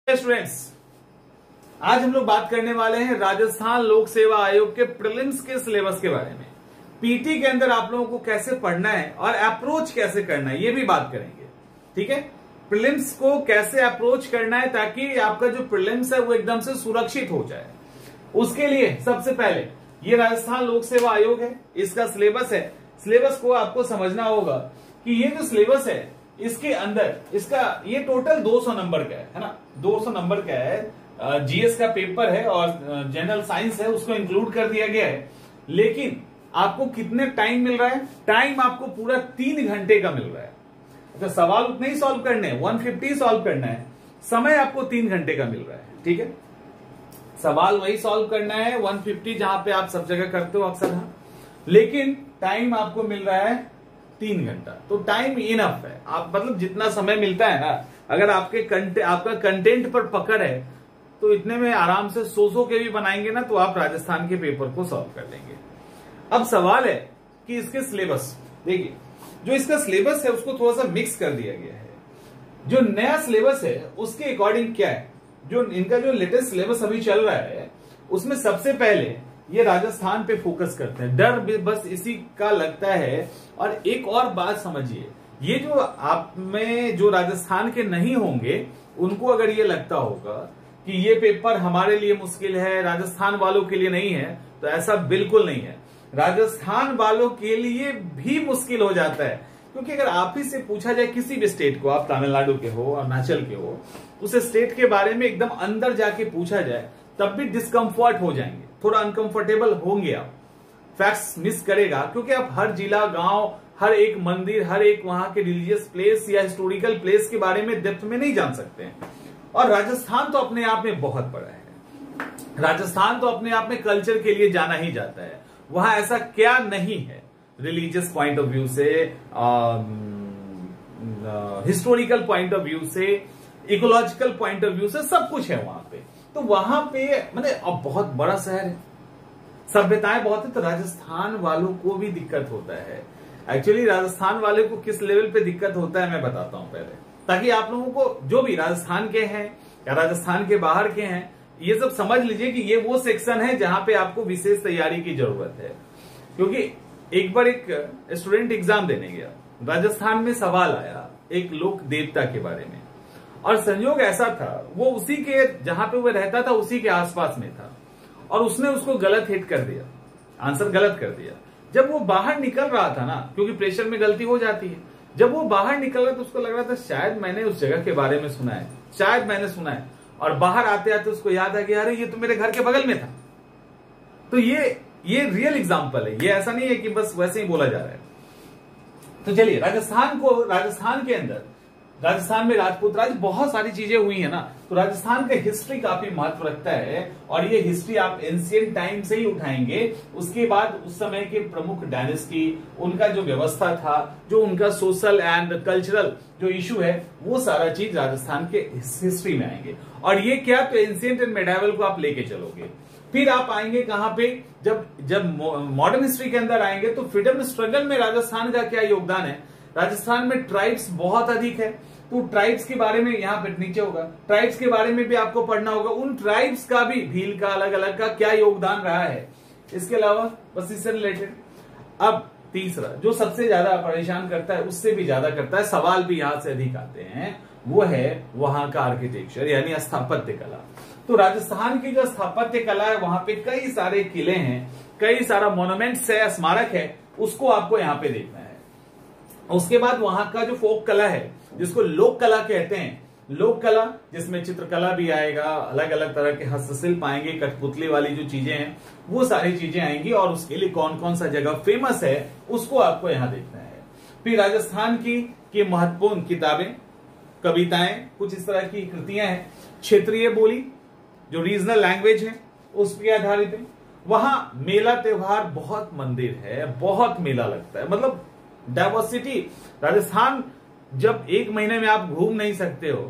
Students, आज हम लोग बात करने वाले हैं राजस्थान लोक सेवा आयोग के प्रीलिम्स के सिलेबस के बारे में। पीटी के अंदर आप लोगों को कैसे पढ़ना है और अप्रोच कैसे करना है ये भी बात करेंगे। ठीक है, प्रीलिम्स को कैसे अप्रोच करना है ताकि आपका जो प्रीलिम्स है वो एकदम से सुरक्षित हो जाए। उसके लिए सबसे पहले ये राजस्थान लोक सेवा आयोग है, इसका सिलेबस है। सिलेबस को आपको समझना होगा कि ये जो सिलेबस है इसके अंदर इसका ये टोटल 200 नंबर का है ना, 200 नंबर का है। जीएस का पेपर है और जनरल साइंस है, उसको इंक्लूड कर दिया गया है। लेकिन आपको कितने टाइम मिल रहा है? टाइम आपको पूरा 3 घंटे का मिल रहा है। अच्छा, सवाल उतने ही सॉल्व करने हैं, 150 सॉल्व करना है, समय आपको 3 घंटे का मिल रहा है। ठीक है, सवाल वही सॉल्व करना है 150 जहां पे आप सब जगह करते हो अक्सर, लेकिन टाइम आपको मिल रहा है 3 घंटा। तो टाइम इनफ है। आप मतलब जितना समय मिलता है ना, अगर आपका कंटेंट पर पकड़ है तो इतने में आराम से 100 के भी बनाएंगे ना तो आप राजस्थान के पेपर को सॉल्व कर लेंगे। अब सवाल है कि इसके सिलेबस देखिए, जो इसका सिलेबस है उसको थोड़ा सा मिक्स कर दिया गया है। जो नया सिलेबस है उसके अकॉर्डिंग क्या है, जो इनका जो लेटेस्ट सिलेबस अभी चल रहा है उसमें सबसे पहले ये राजस्थान पे फोकस करते हैं। डर बस इसी का लगता है। और एक और बात समझिए, ये जो आप में जो राजस्थान के नहीं होंगे उनको अगर ये लगता होगा कि ये पेपर हमारे लिए मुश्किल है, राजस्थान वालों के लिए नहीं है, तो ऐसा बिल्कुल नहीं है। राजस्थान वालों के लिए भी मुश्किल हो जाता है, क्योंकि अगर आप ही से पूछा जाए किसी भी स्टेट को, आप तमिलनाडु के हो, अरुणाचल के हो, उस स्टेट के बारे में एकदम अंदर जाके पूछा जाए तब भी डिस्कम्फर्ट हो जाएंगे, थोड़ा अनकंफर्टेबल होंगे आप, फैक्ट्स मिस करेगा, क्योंकि आप हर जिला, गांव, हर एक मंदिर, हर एक वहां के रिलीजियस प्लेस या हिस्टोरिकल प्लेस के बारे में डेप्थ में नहीं जान सकते हैं। और राजस्थान तो अपने आप में बहुत बड़ा है। राजस्थान तो अपने आप में कल्चर के लिए जाना ही जाता है। वहां ऐसा क्या नहीं है, रिलीजियस पॉइंट ऑफ व्यू से, हिस्टोरिकल पॉइंट ऑफ व्यू से, इकोलॉजिकल पॉइंट ऑफ व्यू से, सब कुछ है वहां पे। तो वहां पे मतलब अब बहुत बड़ा शहर है, सभ्यताएं बहुत है, तो राजस्थान वालों को भी दिक्कत होता है। एक्चुअली राजस्थान वाले को किस लेवल पे दिक्कत होता है मैं बताता हूं पहले, ताकि आप लोगों को जो भी राजस्थान के हैं या राजस्थान के बाहर के हैं ये सब समझ लीजिए कि ये वो सेक्शन है जहां पे आपको विशेष तैयारी की जरूरत है। क्योंकि एक बार एक स्टूडेंट एग्जाम देने गया, राजस्थान में सवाल आया एक लोक देवता के बारे में, और संयोग ऐसा था वो उसी के जहां पे वो रहता था उसी के आसपास में था, और उसने उसको गलत हिट कर दिया, आंसर गलत कर दिया। जब वो बाहर निकल रहा था ना, क्योंकि प्रेशर में गलती हो जाती है, जब वो बाहर निकल रहा तो उसको लग रहा था शायद मैंने उस जगह के बारे में सुना है, शायद मैंने सुना है, और बाहर आते आते उसको याद आ गया अरे ये तो मेरे घर के बगल में था। तो ये रियल एग्जाम्पल है, ये ऐसा नहीं है कि बस वैसे ही बोला जा रहा है। तो चलिए, राजस्थान के अंदर, राजस्थान में राजपूत राज बहुत सारी चीजें हुई है ना, तो राजस्थान का हिस्ट्री काफी महत्व रखता है। और ये हिस्ट्री आप एंशिएंट टाइम से ही उठाएंगे, उसके बाद उस समय के प्रमुख डायनेस्टी, उनका जो व्यवस्था था, जो उनका सोशल एंड कल्चरल जो इशू है, वो सारा चीज राजस्थान के हिस्ट्री में आएंगे। और ये क्या, तो एंशिएंट एंड मेडाइवल को आप लेके चलोगे। फिर आप आएंगे कहां पे, जब मॉडर्न हिस्ट्री के अंदर आएंगे तो फ्रीडम स्ट्रगल में राजस्थान का क्या योगदान है। राजस्थान में ट्राइब्स बहुत अधिक है, तो ट्राइब्स के बारे में यहां पे नीचे होगा, ट्राइब्स के बारे में भी आपको पढ़ना होगा, उन ट्राइब्स का भी, भील का, अलग अलग का क्या योगदान रहा है। इसके अलावा बस इससे रिलेटेड अब तीसरा जो सबसे ज्यादा परेशान करता है, उससे भी ज्यादा करता है, सवाल भी यहां से अधिक आते हैं, वो है वहां का आर्किटेक्चर यानी स्थापत्य कला। तो राजस्थान की जो स्थापत्य कला है, वहां पे कई सारे किले हैं, कई सारा मोन्यूमेंट्स है, स्मारक है, उसको आपको यहाँ पे देखना है। उसके बाद वहां का जो फोक कला है, जिसको लोक कला कहते हैं, लोक कला जिसमें चित्रकला भी आएगा, अलग अलग तरह के हस्तशिल्प आएंगे, कठपुतली वाली जो चीजें हैं वो सारी चीजें आएंगी, और उसके लिए कौन कौन सा जगह फेमस है उसको आपको यहाँ देखना है। फिर राजस्थान की महत्वपूर्ण किताबें, कविताएं, कुछ इस तरह की कृतियां हैं, क्षेत्रीय बोली जो रीजनल लैंग्वेज है उस पर आधारित है। वहां मेला त्योहार, बहुत मंदिर है, बहुत मेला लगता है, मतलब डाइवर्सिटी। राजस्थान जब 1 महीने में आप घूम नहीं सकते हो,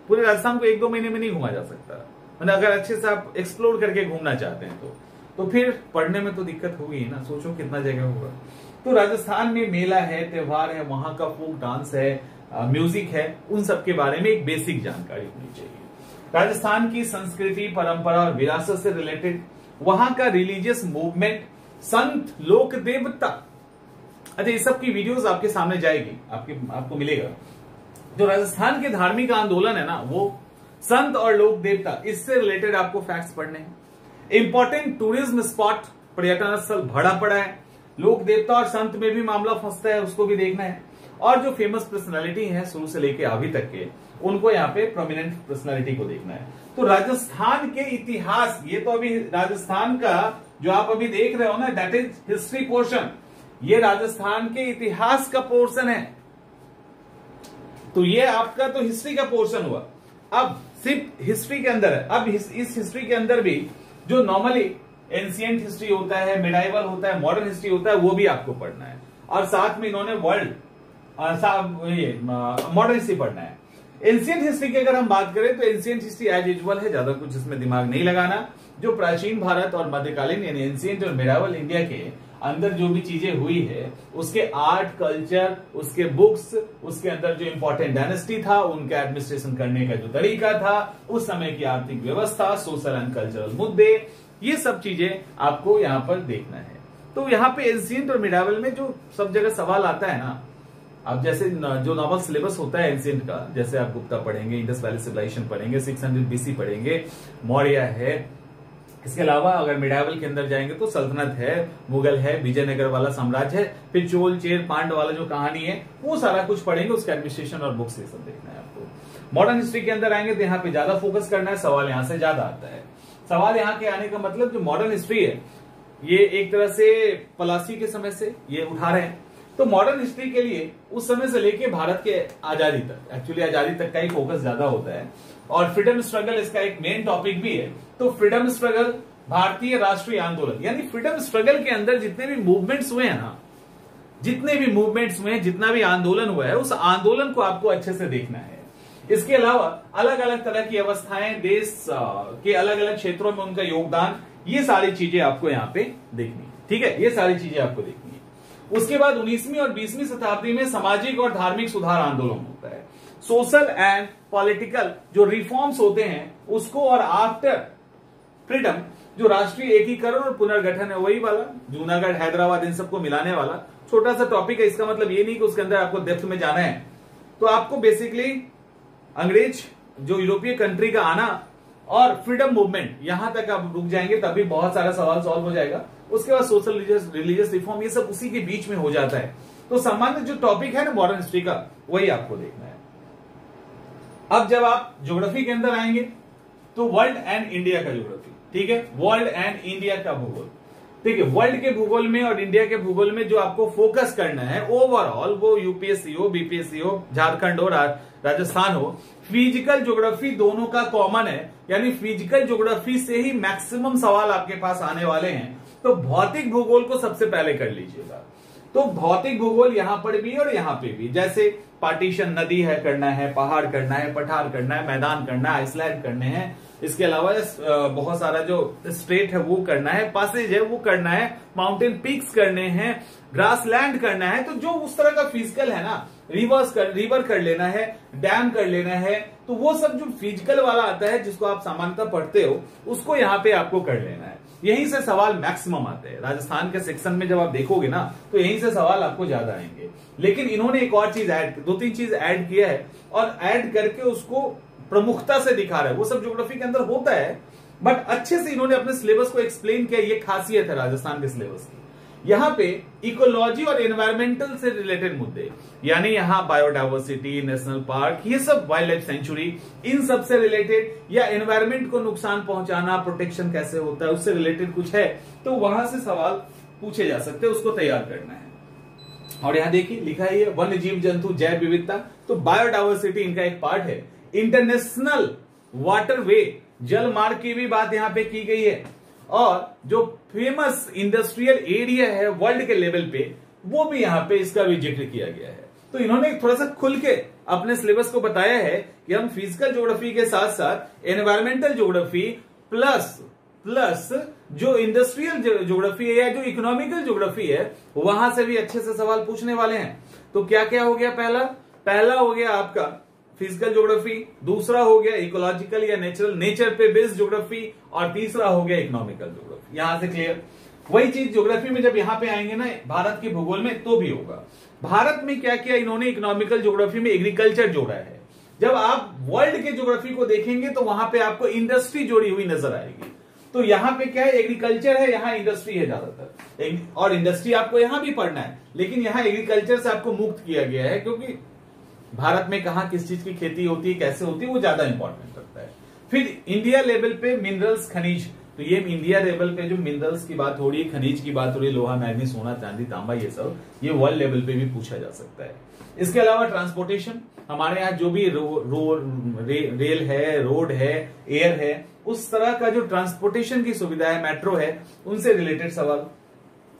पूरे राजस्थान को 1-2 महीने में नहीं घुमा जा सकता, मतलब अगर अच्छे से आप एक्सप्लोर करके घूमना चाहते हैं तो फिर पढ़ने में तो दिक्कत होगी ना, सोचो कितना जगह होगा। तो राजस्थान में मेला है, त्योहार है, वहां का फोक डांस है, म्यूजिक है, उन सब के बारे में एक बेसिक जानकारी होनी चाहिए। राजस्थान की संस्कृति, परंपरा और विरासत से रिलेटेड, वहां का रिलीजियस मूवमेंट, संत, लोक देवता। अच्छा, ये सब की वीडियोस आपके सामने जाएगी, आपको मिलेगा। जो राजस्थान के धार्मिक आंदोलन है ना, वो संत और लोक देवता, इससे रिलेटेड आपको फैक्ट्स पढ़ने हैं। इंपॉर्टेंट टूरिज्म स्पॉट, पर्यटन स्थल भरा पड़ा है। लोक देवता और संत में भी मामला फंसता है, उसको भी देखना है। और जो फेमस पर्सनालिटी है शुरू से लेके अभी तक के, उनको यहाँ पे प्रोमिनेंट पर्सनालिटी को देखना है। तो राजस्थान के इतिहास, ये तो अभी राजस्थान का जो आप अभी देख रहे हो ना, दैट इज हिस्ट्री पोर्शन। ये राजस्थान के इतिहास का पोर्शन है। तो ये आपका तो हिस्ट्री का पोर्शन हुआ। अब सिर्फ हिस्ट्री के अंदर है। अब इस हिस्ट्री के अंदर भी जो नॉर्मली एंशिएंट हिस्ट्री होता है, मिडाइवल होता है, मॉडर्न हिस्ट्री होता है, वो भी आपको पढ़ना है। और साथ में इन्होंने वर्ल्ड मॉडर्न हिस्ट्री पढ़ना है। एंशिएंट हिस्ट्री की अगर हम बात करें तो एंशिएंट हिस्ट्री एज यूजुअल है, ज्यादा कुछ इसमें दिमाग नहीं लगाना। जो प्राचीन भारत और मध्यकालीन यानी एंशिएंट और मिडाइवल इंडिया के अंदर जो भी चीजें हुई है, उसके आर्ट, कल्चर, उसके बुक्स, उसके अंदर जो इंपॉर्टेंट डायनेस्टी था, उनका एडमिनिस्ट्रेशन करने का जो तरीका था, उस समय की आर्थिक व्यवस्था, सोशल एंड कल्चरल मुद्दे, ये सब चीजें आपको यहाँ पर देखना है। तो यहाँ पे एंशिएंट और मिडाइवल में जो सब जगह सवाल आता है ना, अब जैसे जो नॉर्मल सिलेबस होता है एंशिएंट का, जैसे आप गुप्ता पढ़ेंगे, इंडस वैली सिविलाइजेशन पढ़ेंगे, 600 BC पढ़ेंगे, मौर्य है। इसके अलावा अगर मिडाइवल के अंदर जाएंगे तो सल्तनत है, मुगल है, विजयनगर वाला साम्राज्य है, फिर चोल, चेर, पांड वाला जो कहानी है, वो सारा कुछ पढ़ेंगे। उसका एडमिनिस्ट्रेशन और बुक्स ये सब देखना है आपको। मॉडर्न हिस्ट्री के अंदर आएंगे तो यहाँ पे ज्यादा फोकस करना है, सवाल यहाँ से ज्यादा आता है। सवाल यहाँ के आने का मतलब, जो मॉडर्न हिस्ट्री है, ये एक तरह से पलासी के समय से ये उठा रहे हैं। तो मॉडर्न हिस्ट्री के लिए उस समय से लेके भारत के आजादी तक, एक्चुअली आजादी तक का ही फोकस ज्यादा होता है। और फ्रीडम स्ट्रगल इसका एक मेन टॉपिक भी है। तो फ्रीडम स्ट्रगल, भारतीय राष्ट्रीय आंदोलन, यानी फ्रीडम स्ट्रगल के अंदर जितने भी मूवमेंट्स हुए हैं ना, जितने भी मूवमेंट्स हुए हैं, जितना भी आंदोलन हुआ है, उस आंदोलन को आपको अच्छे से देखना है। इसके अलावा अलग अलग तरह की अवस्थाएं, देश के अलग अलग क्षेत्रों में उनका योगदान, ये सारी चीजें आपको यहाँ पे देखनी है। ठीक है, ये सारी चीजें आपको देखनी है। उसके बाद 19वीं और 20वीं शताब्दी में सामाजिक और धार्मिक सुधार आंदोलन होता है। सोशल एंड पॉलिटिकल जो रिफॉर्म्स होते हैं उसको, और आफ्टर फ्रीडम जो राष्ट्रीय एकीकरण और पुनर्गठन है, वही वाला जूनागढ़, हैदराबाद, इन सबको मिलाने वाला छोटा सा टॉपिक है। इसका मतलब ये नहीं कि उसके अंदर आपको डेप्थ में जाना है। तो आपको बेसिकली अंग्रेज जो यूरोपीय कंट्री का आना और फ्रीडम मूवमेंट, यहां तक आप रुक जाएंगे तभी बहुत सारा सवाल सॉल्व हो जाएगा। उसके बाद सोशल रिलीजियस रिफॉर्म, ये सब उसी के बीच में हो जाता है। तो सामान्य जो टॉपिक है ना मॉडर्न हिस्ट्री का, वही आपको देखना है। अब जब आप ज्योग्राफी के अंदर आएंगे तो वर्ल्ड एंड इंडिया का ज्योग्राफी, ठीक है, वर्ल्ड एंड इंडिया का भूगोल, ठीक है। वर्ल्ड के भूगोल में और इंडिया के भूगोल में जो आपको फोकस करना है ओवरऑल, वो यूपीएससी हो, बीपीएससी हो, झारखंड हो, राजस्थान हो, फिजिकल ज्योग्राफी दोनों का कॉमन है। यानी फिजिकल ज्योग्राफी से ही मैक्सिमम सवाल आपके पास आने वाले हैं। तो भौतिक भूगोल को सबसे पहले कर लीजिएगा। तो भौतिक भूगोल यहां पर भी और यहां पे भी, जैसे पार्टीशन, नदी है करना है, पहाड़ करना है, पठार करना है, मैदान करना है, आइसलैंड करने हैं, इसके अलावा बहुत सारा जो स्ट्रेट है वो करना है, पासेज है वो करना है, माउंटेन पीक्स करने हैं, ग्रासलैंड करना है। तो जो उस तरह का फिजिकल है ना, रिवर कर लेना है, डैम कर लेना है, तो वो सब जो फिजिकल वाला आता है जिसको आप सामान्यतः पढ़ते हो, उसको यहाँ पे आपको कर लेना है। यहीं से सवाल मैक्सिमम आते हैं। राजस्थान के सेक्शन में जब आप देखोगे ना, तो यहीं से सवाल आपको ज्यादा आएंगे। लेकिन इन्होंने एक और चीज ऐड, 2-3 चीज ऐड किया है, और ऐड करके उसको प्रमुखता से दिखा रहा है। वो सब ज्योग्राफी के अंदर होता है, बट अच्छे से इन्होंने अपने सिलेबस को एक्सप्लेन किया। ये खासियत है राजस्थान के सिलेबस की। यहाँ पे इकोलॉजी और एनवायरमेंटल से रिलेटेड मुद्दे, यानी यहाँ बायोडाइवर्सिटी, नेशनल पार्क, ये सब, वाइल्ड लाइफ सेंचुरी, इन सब से रिलेटेड, या एनवायरमेंट को नुकसान पहुंचाना, प्रोटेक्शन कैसे होता है, उससे रिलेटेड कुछ है तो वहां से सवाल पूछे जा सकते हैं, उसको तैयार करना है। और यहाँ देखिए लिखा है ये वन्य जीव जंतु जैव विविधता, तो बायोडाइवर्सिटी इनका एक पार्ट है। इंटरनेशनल वाटरवे, जल मार्ग की भी बात यहाँ पे की गई है। और जो फेमस इंडस्ट्रियल एरिया है वर्ल्ड के लेवल पे, वो भी यहाँ पे इसका भी जिक्र किया गया है। तो इन्होंने थोड़ा सा खुल के अपने सिलेबस को बताया है कि हम फिजिकल ज्योग्राफी के साथ साथ एनवायरमेंटल ज्योग्राफी प्लस जो इंडस्ट्रियल ज्योग्राफी है या जो इकोनॉमिकल ज्योग्राफी है, वहां से भी अच्छे से सवाल पूछने वाले हैं। तो क्या क्या हो गया? पहला हो गया आपका फिजिकल ज्योग्राफी, दूसरा हो गया इकोलॉजिकल या नेचर पे बेस्ड ज्योग्राफी, और तीसरा हो गया इकोनॉमिकल ज्योग्राफी। यहां से क्लियर? वही चीज ज्योग्राफी में जब यहां पे आएंगे ना भारत के भूगोल में तो भी होगा। भारत में क्या किया इन्होंने, इकोनॉमिकल ज्योग्राफी में एग्रीकल्चर जोड़ा है। जब आप वर्ल्ड के ज्योग्राफी को देखेंगे तो वहां पे आपको इंडस्ट्री जोड़ी हुई नजर आएगी। तो यहां पे क्या है, एग्रीकल्चर है, यहां इंडस्ट्री है ज्यादातर, और इंडस्ट्री आपको यहां भी पढ़ना है, लेकिन यहां एग्रीकल्चर से आपको मुक्त किया गया है, क्योंकि भारत में कहां किस चीज की खेती होती है, कैसे होती है, वो ज्यादा इंपॉर्टेंट रखता है। फिर इंडिया लेवल पे मिनरल्स, खनिज, तो ये इंडिया लेवल पे जो मिनरल्स की बात हो रही है, खनिज की बात हो रही है, लोहा, मैग्नीज, सोना, चांदी, तांबा, ये सब ये वर्ल्ड लेवल पे भी पूछा जा सकता है। इसके अलावा ट्रांसपोर्टेशन, हमारे यहाँ जो भी रेल है, रोड है, एयर है, उस तरह का जो ट्रांसपोर्टेशन की सुविधा है, मेट्रो है, उनसे रिलेटेड सवाल।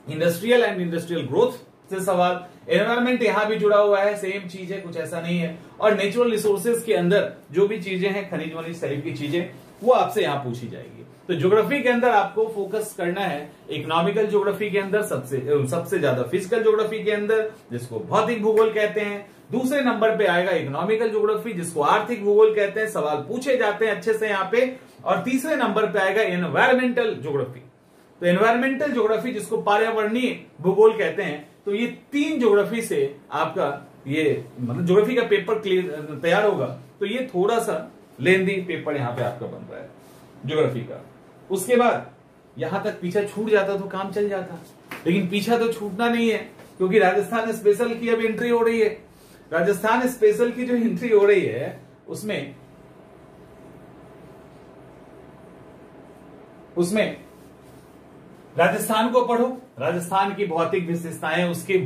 इंडस्ट्रियल एंड इंडस्ट्रियल ग्रोथ से सवाल। एनवायरमेंट यहां भी जुड़ा हुआ है, सेम चीज है, कुछ ऐसा नहीं है। और नेचुरल रिसोर्सेज के अंदर जो भी चीजें हैं, खनिज वनिज टाइप की चीजें, वो आपसे यहां पूछी जाएगी। तो ज्योग्राफी के अंदर आपको फोकस करना है, इकोनॉमिकल ज्योग्राफी के अंदर सबसे ज्यादा फिजिकल ज्योग्राफी के अंदर, जिसको भौतिक भूगोल कहते हैं। दूसरे नंबर पे आएगा इकोनॉमिकल ज्योग्राफी, जिसको आर्थिक भूगोल कहते हैं, सवाल पूछे जाते हैं अच्छे से यहाँ पे। और तीसरे नंबर पे आएगा एनवायरमेंटल ज्योग्राफी। तो एनवायरमेंटल ज्योग्राफी, जिसको पर्यावरणीय भूगोल कहते हैं, तो ये तीन ज्योग्राफी से आपका ये मतलब ज्योग्राफी का पेपर क्लियर तैयार होगा। तो ये थोड़ा सा लेंदी पेपर यहाँ पे आपका बन रहा है ज्योग्राफी का। उसके बाद यहां तक पीछा छूट जाता तो काम चल जाता, लेकिन पीछा तो छूटना नहीं है, क्योंकि राजस्थान स्पेशल की अब एंट्री हो रही है। राजस्थान स्पेशल की जो एंट्री हो रही है उसमें राजस्थान को पढ़ो, राजस्थान की भौतिक विशेषताएं, उसके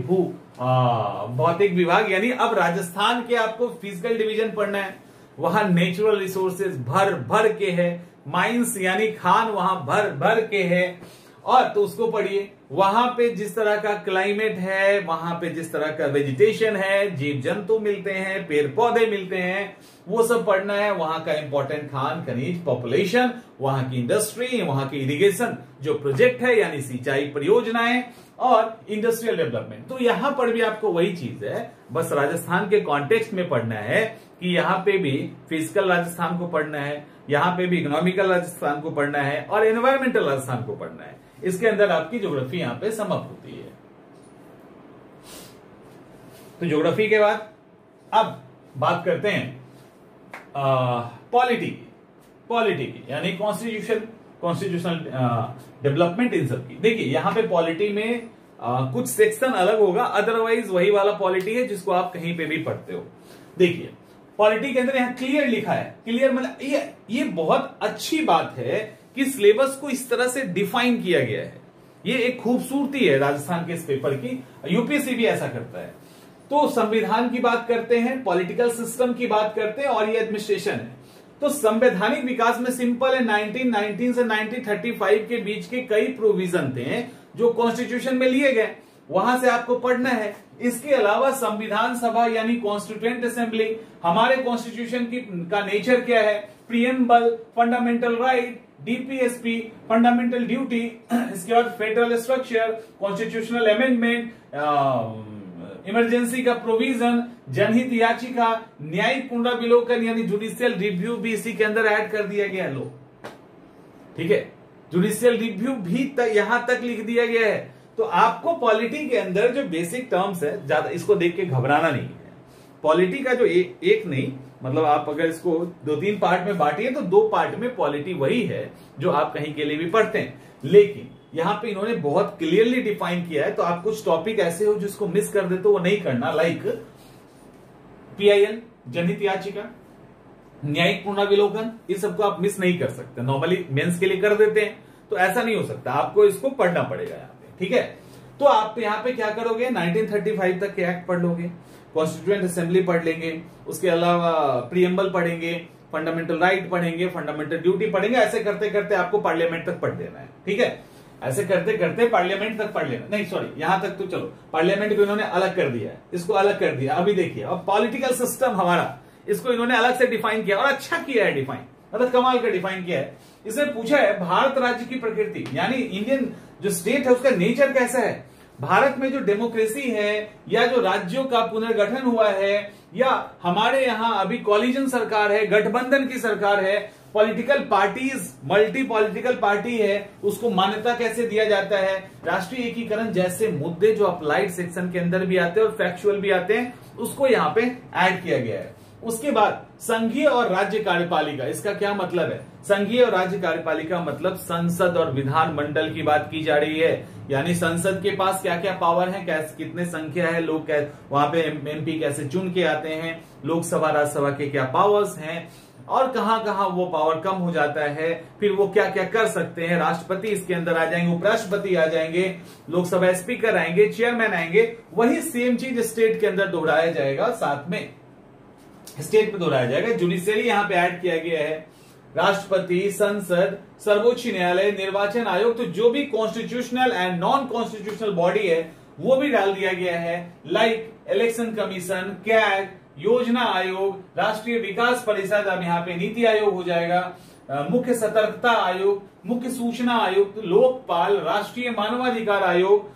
भौतिक विभाग, यानी अब राजस्थान के आपको फिजिकल डिवीजन पढ़ना है। वहां नेचुरल रिसोर्सेज भर भर के है, माइंस यानी खान वहां भर भर के है, और तो उसको पढ़िए। वहां पे जिस तरह का क्लाइमेट है, वहां पे जिस तरह का वेजिटेशन है, जीव जंतु मिलते हैं, पेड़ पौधे मिलते हैं, वो सब पढ़ना है। वहां का इंपॉर्टेंट खान खनिज, पॉपुलेशन, वहां की इंडस्ट्री, वहां की इरिगेशन जो प्रोजेक्ट है यानी सिंचाई परियोजनाएं, और इंडस्ट्रियल डेवलपमेंट। तो यहां पर भी आपको वही चीज है, बस राजस्थान के कॉन्टेक्स्ट में पढ़ना है कि यहां पे भी फिजिकल राजस्थान को पढ़ना है, यहां पे भी इकोनॉमिकल राजस्थान को पढ़ना है, और एनवायरमेंटल राजस्थान को पढ़ना है। इसके अंदर आपकी ज्योग्राफी यहां पे समाप्त होती है। तो ज्योग्राफी के बाद अब बात करते हैं पॉलिटी की, यानी कॉन्स्टिट्यूशनल डेवलपमेंट इन सब की। देखिए यहां पे पॉलिटी में कुछ सेक्शन अलग होगा, अदरवाइज वही वाला पॉलिटी है जिसको आप कहीं पे भी पढ़ते हो। देखिए पॉलिटी के अंदर यहां क्लियर लिखा है, क्लियर मतलब ये बहुत अच्छी बात है कि सिलेबस को इस तरह से डिफाइन किया गया है। ये एक खूबसूरती है राजस्थान के इस पेपर की, यूपीएससी भी ऐसा करता है। तो संविधान की बात करते हैं, पॉलिटिकल सिस्टम की बात करते हैं, और ये एडमिनिस्ट्रेशन है। तो संवैधानिक विकास में सिंपल है, 1919 से 1935 के बीच के कई प्रोविजन थे जो कॉन्स्टिट्यूशन में लिए गए, वहां से आपको पढ़ना है। इसके अलावा संविधान सभा यानी कॉन्स्टिट्यूएंट असेंबली, हमारे कॉन्स्टिट्यूशन का नेचर क्या है, preamble, fundamental right, DPSP, fundamental duty, इसके बाद federal structure, constitutional amendment, emergency का प्रोविजन, जनहित याचिका, न्यायिक पुनराविलोकन यानी जुडिशियल रिव्यू भी इसी के अंदर ऐड कर दिया गया है। लो ठीक है, जुडिशियल रिव्यू भी यहां तक लिख दिया गया है। तो आपको पॉलिटी के अंदर जो बेसिक टर्म्स है, ज्यादा इसको देख के घबराना नहीं है। पॉलिटी का जो एक नहीं, मतलब आप अगर इसको 2-3 पार्ट में बांटिए तो 2 पार्ट में पॉलिटी वही है जो आप कहीं के लिए भी पढ़ते हैं, लेकिन यहां पे इन्होंने बहुत क्लियरली डिफाइन किया है। तो आप कुछ टॉपिक ऐसे हो जिसको मिस कर दे तो वो नहीं करना, लाइक पीआईएल, जनहित याचिका, न्यायिक पुनराविलोकन, इस सबको आप मिस नहीं कर सकते। नॉर्मली मेंस के लिए कर देते हैं, तो ऐसा नहीं हो सकता, आपको इसको पढ़ना पड़ेगा यहाँ पे। ठीक है, तो आप यहाँ पे क्या करोगे, 1935 तक के एक्ट पढ़ लोगे, कॉन्स्टिट्यूएंट असेंबली पढ़ लेंगे, उसके अलावा प्रीएम्बल पढ़ेंगे, फंडामेंटल राइट पढ़ेंगे, फंडामेंटल ड्यूटी पढ़ेंगे। ऐसे करते करते आपको पार्लियामेंट तक पढ़ लेना है। ठीक है, ऐसे करते करते पार्लियामेंट तक पढ़ लेना, नहीं सॉरी यहां तक तो चलो, पार्लियामेंट को इन्होंने अलग कर दिया है, इसको अलग कर दिया। अभी देखिए, अब पॉलिटिकल सिस्टम हमारा, इसको इन्होंने अलग से डिफाइन किया, और अच्छा किया है डिफाइन, मतलब कमाल का डिफाइन किया है। इसमें पूछा है भारत राज्य की प्रकृति, यानी इंडियन जो स्टेट है उसका नेचर कैसा है। भारत में जो डेमोक्रेसी है या जो राज्यों का पुनर्गठन हुआ है या हमारे यहां अभी कॉलिजन सरकार है, गठबंधन की सरकार है, political parties, multi political party है, उसको मान्यता कैसे दिया जाता है, राष्ट्रीय एकीकरण जैसे मुद्दे जो अप्लाइड सेक्शन के अंदर भी आते हैं और फैक्चुअल भी आते हैं, उसको यहां पे ऐड किया गया है। उसके बाद संघीय और राज्य कार्यपालिका, इसका क्या मतलब है? संघीय और राज्य कार्यपालिका मतलब संसद और विधान मंडल की बात की जा रही है, यानी संसद के पास क्या क्या पावर है, कैसे कितने संख्या है, लोग वहां पे एमपी कैसे चुन के आते हैं, लोकसभा राज्यसभा के क्या पावर्स हैं और कहां कहां वो पावर कम हो जाता है, फिर वो क्या क्या कर सकते हैं, राष्ट्रपति इसके अंदर आ जाएंगे, उपराष्ट्रपति आ जाएंगे, लोकसभा स्पीकर आएंगे, चेयरमैन आएंगे। वही सेम चीज स्टेट के अंदर दोहराया जाएगा, साथ में स्टेट पे दोहराया जाएगा। जुडिशियरी यहां पे ऐड किया गया है, राष्ट्रपति, संसद, सर्वोच्च न्यायालय, निर्वाचन आयोग, तो जो भी constitutional and non constitutional body है वो भी डाल दिया गया है, लाइक इलेक्शन कमीशन, कैग, योजना आयोग, राष्ट्रीय विकास परिषद, अब यहाँ पे नीति आयोग हो जाएगा, मुख्य सतर्कता आयोग, मुख्य सूचना आयुक्त, लोकपाल, राष्ट्रीय मानवाधिकार आयोग,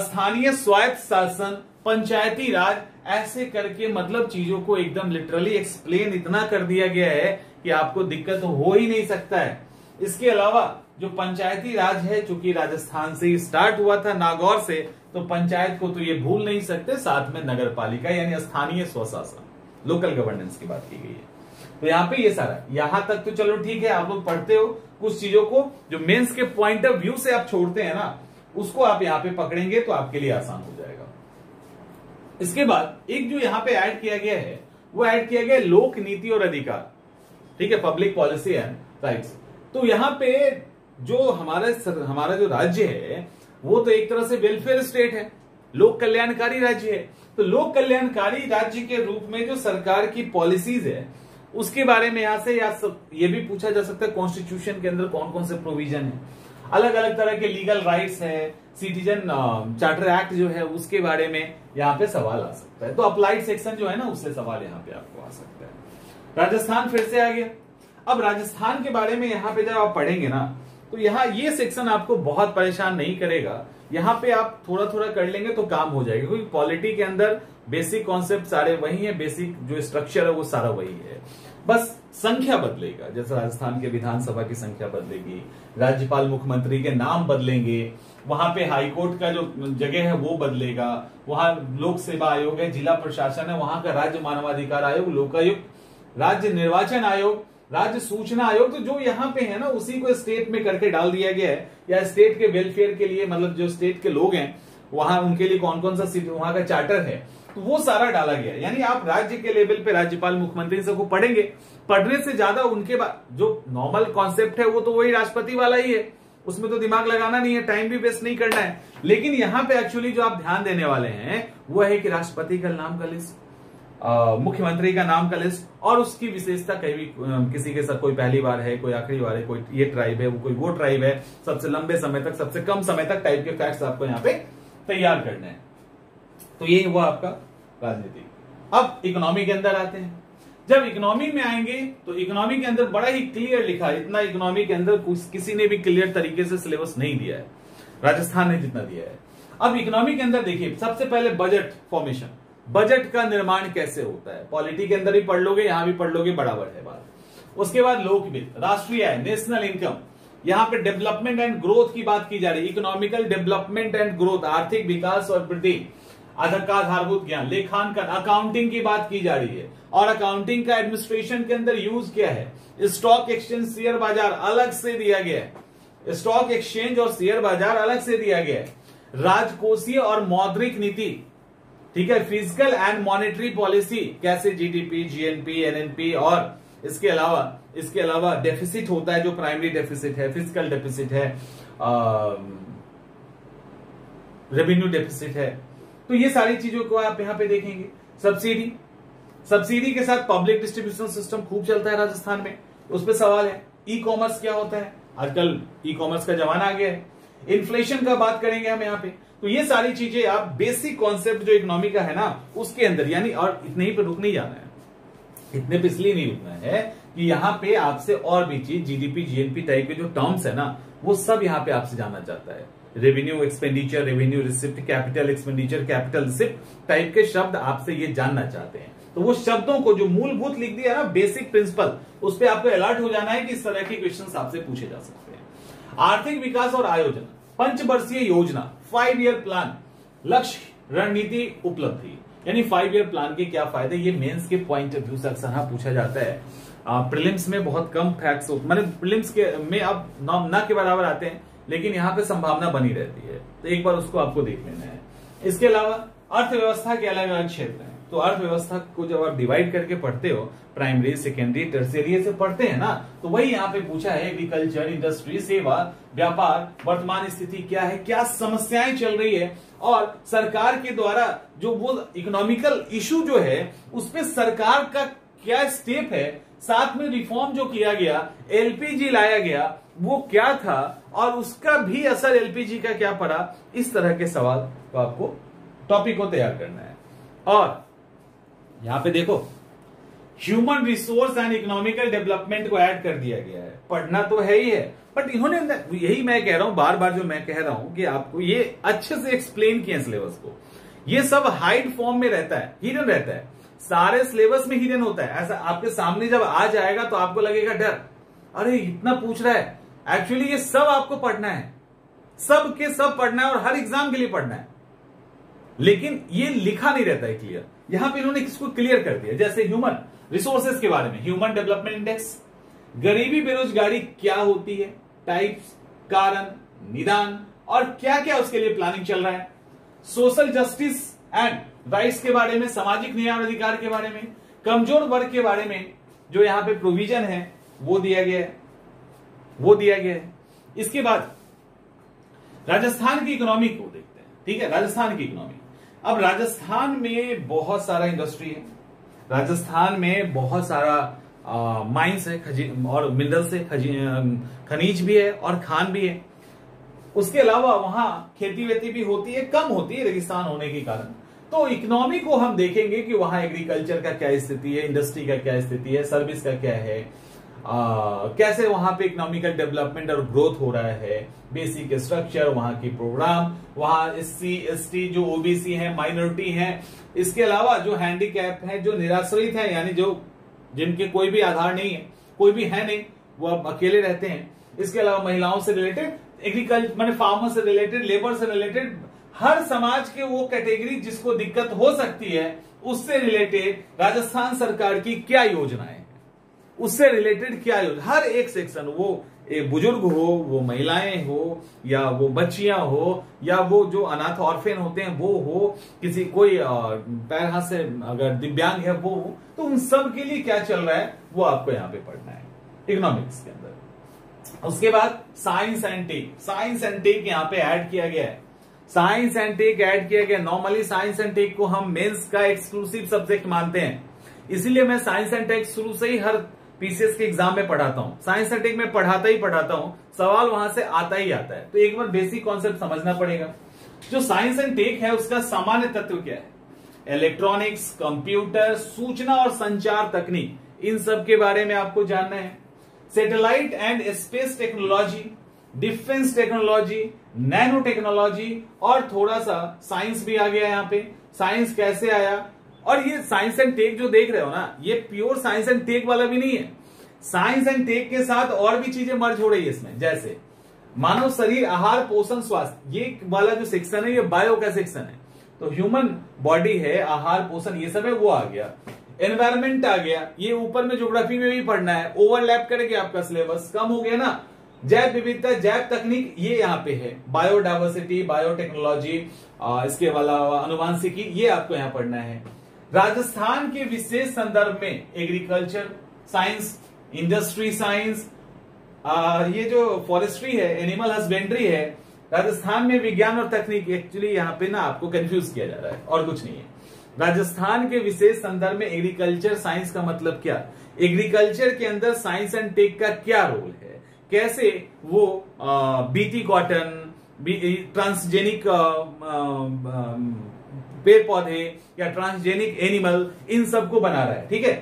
स्थानीय स्वायत्त शासन, पंचायती राज, ऐसे करके मतलब चीजों को एकदम लिटरली एक्सप्लेन इतना कर दिया गया है कि आपको दिक्कत हो ही नहीं सकता है। इसके अलावा जो पंचायती राज है, चूंकि राजस्थान से ही स्टार्ट हुआ था, नागौर से, तो पंचायत को तो ये भूल नहीं सकते, साथ में नगर पालिका यानी स्थानीय स्वशासन, लोकल गवर्नेंस की बात की गई है। तो यहाँ पे ये सारा, यहां तक तो चलो ठीक है, आप लोग पढ़ते हो, कुछ चीजों को जो मेंस के पॉइंट ऑफ व्यू से आप छोड़ते हैं ना, उसको आप यहाँ पे पकड़ेंगे तो आपके लिए आसान हो जाएगा। इसके बाद एक जो यहाँ पे ऐड किया गया है, वो ऐड किया गया लोक नीति और अधिकार, ठीक है, पब्लिक पॉलिसी एंड राइट्स। तो यहाँ पे जो हमारा जो राज्य है वो तो एक तरह से वेलफेयर स्टेट है, लोक कल्याणकारी राज्य है। तो लोक कल्याणकारी राज्य के रूप में जो सरकार की पॉलिसीज है उसके बारे में यहां से ये भी पूछा जा सकता है, कॉन्स्टिट्यूशन के अंदर कौन कौन से प्रोविजन है, अलग अलग तरह के लीगल राइट्स है, सिटीजन चार्टर एक्ट जो है उसके बारे में यहाँ पे सवाल आ सकता है। तो अप्लाइड सेक्शन जो है ना, उससे सवाल यहाँ पे आपको आ सकता है। राजस्थान फिर से आ गया। अब राजस्थान के बारे में यहाँ पे जब आप पढ़ेंगे ना, तो यहाँ ये सेक्शन आपको बहुत परेशान नहीं करेगा, यहाँ पे आप थोड़ा थोड़ा कर लेंगे तो काम हो जाएगा, क्योंकि पॉलिटी के अंदर बेसिक कॉन्सेप्ट सारे वही है, बेसिक जो स्ट्रक्चर है वो सारा वही है, बस संख्या बदलेगा। जैसे राजस्थान के विधानसभा की संख्या बदलेगी, राज्यपाल मुख्यमंत्री के नाम बदलेंगे, वहां पे हाईकोर्ट का जो जगह है वो बदलेगा, वहां लोक सेवा आयोग है, जिला प्रशासन है, वहां का राज्य मानवाधिकार आयोग, लोकायुक्त, राज्य निर्वाचन आयोग, राज्य सूचना आयोग, तो जो यहाँ पे है ना उसी को स्टेट में करके डाल दिया गया है, या स्टेट के वेलफेयर के लिए, मतलब जो स्टेट के लोग हैं वहां उनके लिए कौन कौन सा वहां का चार्टर है, तो वो सारा डाला गया है। यानी आप राज्य के लेवल पे राज्यपाल मुख्यमंत्री सबको पढ़ेंगे, पढ़ने से ज्यादा उनके बाद जो नॉर्मल कॉन्सेप्ट है वो तो वही राष्ट्रपति वाला ही है, उसमें तो दिमाग लगाना नहीं है, टाइम भी वेस्ट नहीं करना है। लेकिन यहाँ पे एक्चुअली जो आप ध्यान देने वाले हैं वो है कि राष्ट्रपति का नाम का लिस्ट, मुख्यमंत्री का नाम का लिस्ट, और उसकी विशेषता कहीं भी किसी के साथ कोई पहली बार है, कोई आखिरी बार है, कोई ये ट्राइब है, कोई वो ट्राइब है, सबसे लंबे समय तक, सबसे कम समय तक टाइप के फैक्ट्स आपको यहाँ पे तैयार करने हैं। तो ये हुआ आपका राजनीति। अब इकोनॉमी के अंदर आते हैं। जब इकोनॉमी में आएंगे तो इकोनॉमी के अंदर बड़ा ही क्लियर लिखा है, इतना इकोनॉमी के अंदर किसी ने भी क्लियर तरीके से सिलेबस नहीं दिया है, राजस्थान ने जितना दिया है। अब इकोनॉमी के अंदर देखिए, सबसे पहले बजट फॉर्मेशन, बजट का निर्माण कैसे होता है, पॉलिटी के अंदर भी पढ़ लोगे, यहां भी पढ़ लोगे, बराबर है बात। उसके बाद लोकवित्त, राष्ट्रीय आय, नेशनल इनकम, यहां पे डेवलपमेंट एंड ग्रोथ की बात की जा रही है, इकोनॉमिकल डेवलपमेंट एंड ग्रोथ, आर्थिक विकास और वृद्धि, आधारभूत ज्ञान, लेखांकन, अकाउंटिंग की बात की जा रही है, और अकाउंटिंग का एडमिनिस्ट्रेशन के अंदर यूज क्या है, स्टॉक एक्सचेंज, शेयर बाजार अलग से दिया गया है, स्टॉक एक्सचेंज और शेयर बाजार अलग से दिया गया है, राजकोषीय और मौद्रिक नीति, ठीक है, फिजिकल एंड मॉनेटरी पॉलिसी, कैसे जीडीपी, जीएनपी, एनएनपी, और इसके अलावा डेफिसिट होता है, जो प्राइमरी डेफिसिट है, फिजिकल डेफिसिट है, रेवेन्यू डेफिसिट है। तो ये सारी चीजों को आप यहां पे देखेंगे। सब्सिडी के साथ पब्लिक डिस्ट्रीब्यूशन सिस्टम खूब चलता है राजस्थान में, उस पर सवाल है। ई कॉमर्स क्या होता है, आजकल ई कॉमर्स का जमाना आ गया है। इन्फ्लेशन का बात करेंगे हम यहाँ पे। तो ये सारी चीजें आप बेसिक कॉन्सेप्ट जो इकोनॉमी का है ना उसके अंदर, यानी और इतने ही पे रुक नहीं जाना है, इतने पे इसलिए नहीं रुकना है कि यहाँ पे आपसे और भी चीज जीडीपी, जीएनपी टाइप के जो टर्म्स है ना वो सब यहाँ पे आपसे जानना चाहता है। Revenue expenditure, revenue receipt, capital expenditure, capital receipt type के शब्द आपसे ये जानना चाहते हैं। तो वो शब्दों को जो मूलभूत लिख दिया ना, बेसिक प्रिंसिपल, उस पर आपको अलर्ट हो जाना है कि इस तरह के क्वेश्चन आपसे पूछे जा सकते हैं। आर्थिक विकास और आयोजन, पंचवर्षीय योजना, 5 ईयर प्लान, लक्ष्य, रणनीति, उपलब्धि, यानी 5 ईयर प्लान के क्या फायदे, ये मेंस के पॉइंट ऑफ व्यू से अक्सर पूछा जाता है। प्रीलिम्स में बहुत कम फैक्ट्स मतलब प्रीलिम्स के में अब ना के बराबर आते हैं, लेकिन यहाँ पे संभावना बनी रहती है, तो एक बार उसको आपको देख लेना है। इसके अलावा अर्थव्यवस्था के अलग अलग क्षेत्र हैं, तो अर्थव्यवस्था को जब आप डिवाइड करके पढ़ते हो, प्राइमरी, सेकेंडरी, टर्शियरी से पढ़ते हैं ना, तो वही यहाँ पे पूछा है, एग्रीकल्चर, इंडस्ट्री, सेवा, व्यापार, वर्तमान स्थिति क्या है, क्या समस्याएं चल रही है, और सरकार के द्वारा जो वो इकोनॉमिकल इशू जो है उस पे सरकार का क्या स्टेप है, साथ में रिफॉर्म जो किया गया, एलपीजी लाया गया, वो क्या था और उसका भी असर एलपीजी का क्या पड़ा, इस तरह के सवाल को आपको टॉपिक को तैयार करना है। और यहां पे देखो human resource and economical development को ऐड कर दिया गया है। पढ़ना तो है ही है, बट इन्होंने, यही मैं कह रहा हूं बार बार, जो मैं कह रहा हूं कि आपको ये अच्छे से एक्सप्लेन किया सिलेबस को। ये सब हाइड फॉर्म में रहता है, हिडन रहता है, सारे सिलेबस में हिडन होता है। ऐसा आपके सामने जब आ जाएगा तो आपको लगेगा डर, अरे इतना पूछ रहा है। एक्चुअली ये सब आपको पढ़ना है, सब के सब पढ़ना है और हर एग्जाम के लिए पढ़ना है, लेकिन ये लिखा नहीं रहता है क्लियर। यहां पे इन्होंने इसको क्लियर कर दिया, जैसे ह्यूमन रिसोर्सेज के बारे में, ह्यूमन डेवलपमेंट इंडेक्स, गरीबी बेरोजगारी क्या होती है, टाइप्स, कारण, निदान और क्या क्या उसके लिए प्लानिंग चल रहा है, सोशल जस्टिस एंड राइट्स के बारे में, सामाजिक न्याय और अधिकार के बारे में, कमजोर वर्ग के बारे में जो यहां पे प्रोविजन है वो दिया गया है, इसके बाद राजस्थान की इकोनॉमी को देखते हैं। ठीक है, राजस्थान की इकोनॉमी, अब राजस्थान में बहुत सारा इंडस्ट्री है, राजस्थान में बहुत सारा माइंस है और मिनरल्स है, खनिज भी है और खान भी है। उसके अलावा वहां खेती वेती भी होती है, कम होती है रेगिस्तान होने के कारण। तो इकोनॉमी को हम देखेंगे कि वहां एग्रीकल्चर का क्या स्थिति है, इंडस्ट्री का क्या स्थिति है, सर्विस का क्या है, कैसे वहां पे इकोनॉमिकल डेवलपमेंट और ग्रोथ हो रहा है, बेसिक स्ट्रक्चर, वहां की प्रोग्राम, वहां एससी एसटी जो ओबीसी है, माइनॉरिटी है, इसके अलावा जो हैंडीकैप है, जो निराश्रित है, यानी जो जिनके कोई भी आधार नहीं है, कोई भी है नहीं, वो अब अकेले रहते हैं। इसके अलावा महिलाओं से रिलेटेड, एग्रीकल्चर माने फार्मर से रिलेटेड, लेबर से रिलेटेड, हर समाज के वो कैटेगरी जिसको दिक्कत हो सकती है उससे रिलेटेड राजस्थान सरकार की क्या योजनाएं हैं, उससे रिलेटेड क्या योजना, हर एक सेक्शन, वो एक बुजुर्ग हो, वो महिलाएं हो, या वो बच्चियां हो, या वो जो अनाथ ऑर्फेन होते हैं वो हो, किसी कोई पैर हाथ से अगर दिव्यांग है वो हो, तो उन सब के लिए क्या चल रहा है वो आपको यहां पे पढ़ना है इकोनॉमिक्स के अंदर। उसके बाद science and tech, science and tech यहां पे ऐड किया गया है, साइंस एंड टेक ऐड किया गया। नॉर्मली साइंस एंड टेक को हम मेंस का एक्सक्लूसिव सब्जेक्ट मानते हैं, इसीलिए मैं साइंस एंड टेक शुरू से ही हर पीसीएस के एग्जाम में पढ़ाता हूं। साइंस एंड टेक में पढ़ाता हूं, सवाल वहां से आता ही आता है, तो एक बार बेसिक कॉन्सेप्ट समझना पड़ेगा। जो साइंस एंड टेक है उसका सामान्य तत्व क्या है, इलेक्ट्रॉनिक्स, कंप्यूटर, सूचना और संचार तकनीक, इन सब के बारे में आपको जानना है। Satellite and space technology, defence technology, nano technology, और थोड़ा सा साइंस भी आ गया यहाँ पे, साइंस कैसे आया। और ये साइंस एंड टेक जो देख रहे हो ना, ये प्योर साइंस एंड टेक वाला भी नहीं है, साइंस एंड टेक के साथ और भी चीजें मर्ज हो रही है इसमें, जैसे मानव शरीर, आहार, पोषण, स्वास्थ्य, ये वाला जो सेक्शन है ये बायो का सेक्शन है, तो ह्यूमन बॉडी है, आहार, पोषण, ये सब है, वो आ गया। एनवायरमेंट आ गया, ये ऊपर में ज्योग्राफी में भी पढ़ना है, ओवरलैप करेंगे, आपका सिलेबस कम हो गया ना। जैव विविधता, जैव तकनीक, ये यहाँ पे है, बायोडाइवर्सिटी, बायोटेक्नोलॉजी, इसके अलावा अनुवांशिकी, ये आपको यहाँ पढ़ना है। राजस्थान के विशेष संदर्भ में एग्रीकल्चर साइंस, इंडस्ट्री साइंस, ये जो फॉरेस्ट्री है, एनिमल हस्बेंड्री है, राजस्थान में विज्ञान और तकनीक, एक्चुअली यहाँ पे ना आपको कंफ्यूज किया जा रहा है और कुछ नहीं है। राजस्थान के विशेष संदर्भ में एग्रीकल्चर साइंस का मतलब क्या, एग्रीकल्चर के अंदर साइंस एंड टेक का क्या रोल है, कैसे वो बीटी कॉटन, ट्रांसजेनिक पेड़ पौधे या ट्रांसजेनिक एनिमल, इन सबको बना रहा है। ठीक है,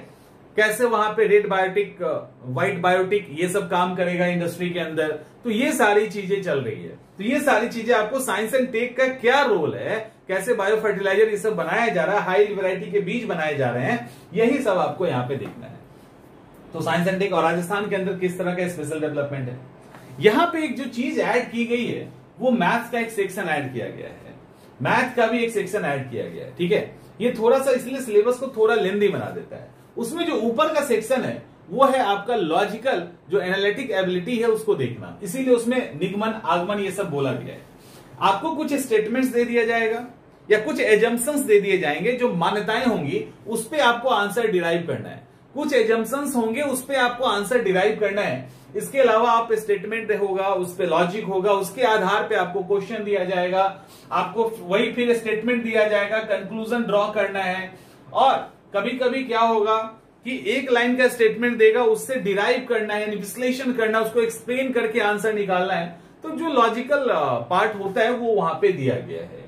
कैसे वहां पे रेड बायोटिक, व्हाइट बायोटिक, ये सब काम करेगा इंडस्ट्री के अंदर, तो ये सारी चीजें चल रही है। तो तो ये सारी चीजें आपको साइंस एंड टेक का क्या रोल है, कैसे बायो फर्टिलाइजर ये सब बनाया जा रहा है, हाई वैरायटी के बीज बनाए जा रहे हैं, यही सब आपको यहाँ पे देखना है। तो साइंस एंड टेक और राजस्थान के अंदर किस तरह का स्पेशल डेवलपमेंट है। यहाँ पे एक जो चीज ऐड की गई है वो मैथ्स का एक सेक्शन ऐड किया गया है, मैथ का भी एक सेक्शन ऐड किया गया है। ठीक है, ये थोड़ा सा इसलिए सिलेबस को थोड़ा लेंदी बना देता है। उसमें जो ऊपर का सेक्शन है वो है आपका लॉजिकल, जो एनालिटिक एबिलिटी है उसको देखना, इसीलिए उसमें निगमन आगमन ये सब बोला गया है। आपको कुछ स्टेटमेंट्स दे दिया जाएगा या कुछ एजम्पशंस दे दिए जाएंगे, जो मान्यताएं होंगी उस पर आपको आंसर डिराइव करना है। कुछ एजम्पशंस होंगे उस पर आपको आंसर डिराइव करना है। इसके अलावा आप स्टेटमेंट होगा, उस पर लॉजिक होगा, उसके आधार पे आपको क्वेश्चन दिया जाएगा, आपको वही फिर स्टेटमेंट दिया जाएगा, कंक्लूजन ड्रॉ करना है। और कभी कभी क्या होगा कि एक लाइन का स्टेटमेंट देगा, उससे डिराइव करना है, यानी विश्लेषण करना, उसको एक्सप्लेन करके आंसर निकालना है। तो जो लॉजिकल पार्ट होता है वो वहां पे दिया गया है।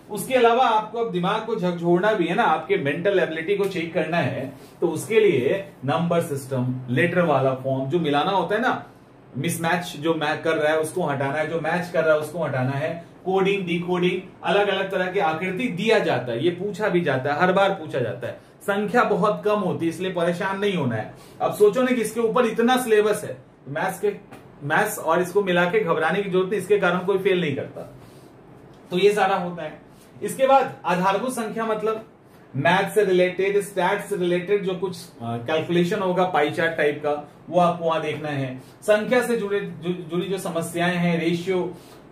उसके अलावा आपको अब दिमाग को झकझोरना भी है ना, आपके मेंटल एबिलिटी को चेक करना है, तो उसके लिए नंबर सिस्टम, लेटर वाला फॉर्म जो मिलाना होता है ना, मिसमैच जो मैच कर रहा है उसको हटाना है, जो मैच कर रहा है उसको हटाना है, कोडिंग, डिकोडिंग, अलग अलग तरह की आकृति दिया जाता है, ये पूछा भी जाता है, हर बार पूछा जाता है। संख्या बहुत कम होती है, इसलिए परेशान नहीं होना है। अब सोचो ना कि इसके ऊपर इतना सिलेबस है, मैथ्स और इसको मिला के घबराने की जरूरत नहीं, इसके कारण कोई फेल नहीं करता। तो ये सारा होता है। इसके बाद आधारभूत संख्या, मतलब मैथ से रिलेटेड, स्टैट्स से रिलेटेड जो कुछ कैलकुलेशन होगा, पाई चार्ट टाइप का, वो आपको वहां देखना है। संख्या से जुड़ी जो समस्याएं हैं, रेशियो,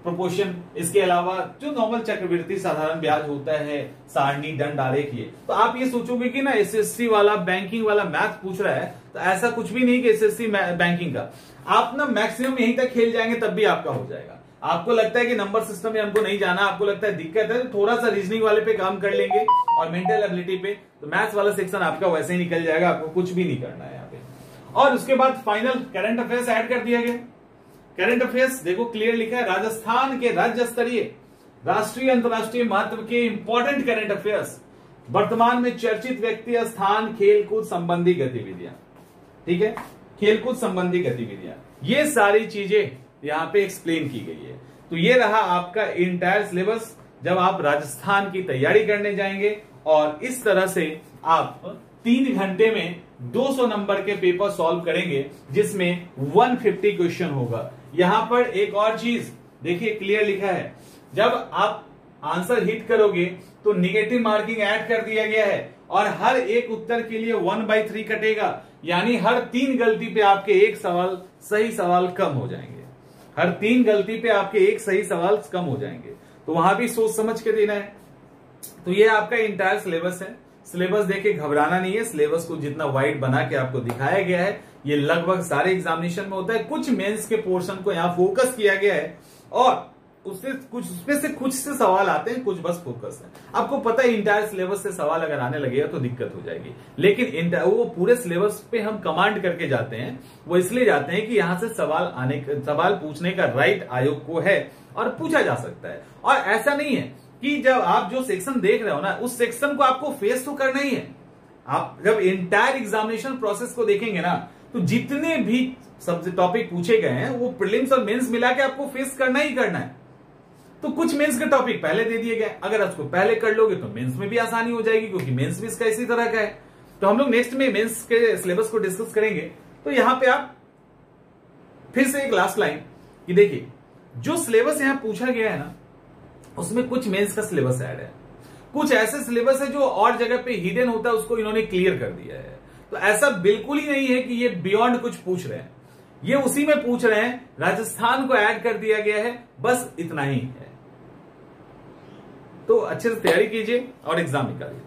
प्रोपोर्शन, इसके अलावा जो नॉर्मल चक्रवृद्धि साधारण ब्याज होता है, सारणी, दंड, आरेख, ये तो आप ये सोचोगे कि ना एसएससी वाला बैंकिंग वाला मैथ पूछ रहा है, तो ऐसा कुछ भी नहीं कि एसएससी बैंकिंग का। आप ना मैक्सिमम यहीं तक खेल जाएंगे तब भी आपका हो जाएगा। आपको लगता है कि नंबर सिस्टम में हमको नहीं जाना, आपको लगता है दिक्कत है, तो थोड़ा सा रीजनिंग वाले पे काम कर लेंगे और मेंटल एबिलिटी पे, तो मैथ्स वाला सेक्शन आपका वैसे ही निकल जाएगा, आपको कुछ भी नहीं करना है यहाँ पे। और उसके बाद फाइनल करंट अफेयर्स ऐड कर दिया गया। करंट अफेयर्स देखो क्लियर लिखा है, राजस्थान के राज्य स्तरीय, राष्ट्रीय, अंतर्राष्ट्रीय महत्व के इंपॉर्टेंट करंट अफेयर्स, वर्तमान में चर्चित व्यक्ति, स्थान, खेलकूद संबंधी गतिविधियां। ठीक है, खेलकूद संबंधी गतिविधियां, ये सारी चीजें यहां पे एक्सप्लेन की गई है। तो ये रहा आपका इंटायर सिलेबस जब आप राजस्थान की तैयारी करने जाएंगे, और इस तरह से आप 3 घंटे में 200 नंबर के पेपर सॉल्व करेंगे, जिसमें 150 क्वेश्चन होगा। यहां पर एक और चीज देखिए क्लियर लिखा है, जब आप आंसर हिट करोगे तो निगेटिव मार्किंग ऐड कर दिया गया है, और हर एक उत्तर के लिए 1/3 कटेगा, यानी हर 3 गलती पे आपके एक सवाल सही सवाल कम हो जाएंगे। हर 3 गलती पे आपके एक सही सवाल कम हो जाएंगे, तो वहां भी सोच समझ के देना है। तो ये आपका इंटायर सिलेबस है। सिलेबस देख के घबराना नहीं है, सिलेबस को जितना वाइड बना के आपको दिखाया गया है, ये लगभग सारे एग्जामिनेशन में होता है। कुछ मेंस के पोर्शन को यहाँ फोकस किया गया है, और उसमें से कुछ से सवाल आते हैं, कुछ बस फोकस है। आपको पता है इंटायर सिलेबस से सवाल अगर आने लगेगा तो दिक्कत हो जाएगी, लेकिन वो पूरे सिलेबस पे हम कमांड करके जाते हैं। वो इसलिए जाते हैं कि यहां से सवाल पूछने का राइट आयोग को है और पूछा जा सकता है। और ऐसा नहीं है कि जब आप जो सेक्शन देख रहे हो ना, उस सेक्शन को आपको फेस तो करना ही है। आप जब इंटायर एग्जामिनेशन प्रोसेस को देखेंगे ना, तो जितने भी सब टॉपिक पूछे गए हैं वो प्रीलिम्स और मेंस मिला के आपको फेस करना ही करना है। तो कुछ मेंस के टॉपिक पहले दे दिए गए, अगर उसको पहले कर लोगे तो मेंस में भी आसानी हो जाएगी, क्योंकि मेंस भी इसका इसी तरह का है। तो हम लोग नेक्स्ट में मेंस के सिलेबस को डिस्कस करेंगे। तो यहां पे आप फिर से एक लास्ट लाइन कि देखिए, जो सिलेबस यहां पूछा गया है ना, उसमें कुछ मेंस का सिलेबस ऐड है, कुछ ऐसे सिलेबस है जो और जगह पे हिडन होता है, उसको इन्होंने क्लियर कर दिया है। तो ऐसा बिल्कुल ही नहीं है कि ये बियॉन्ड कुछ पूछ रहे हैं, ये उसी में पूछ रहे हैं, राजस्थान को ऐड कर दिया गया है, बस इतना ही है। तो अच्छे से तैयारी कीजिए और एग्जाम निकालिए।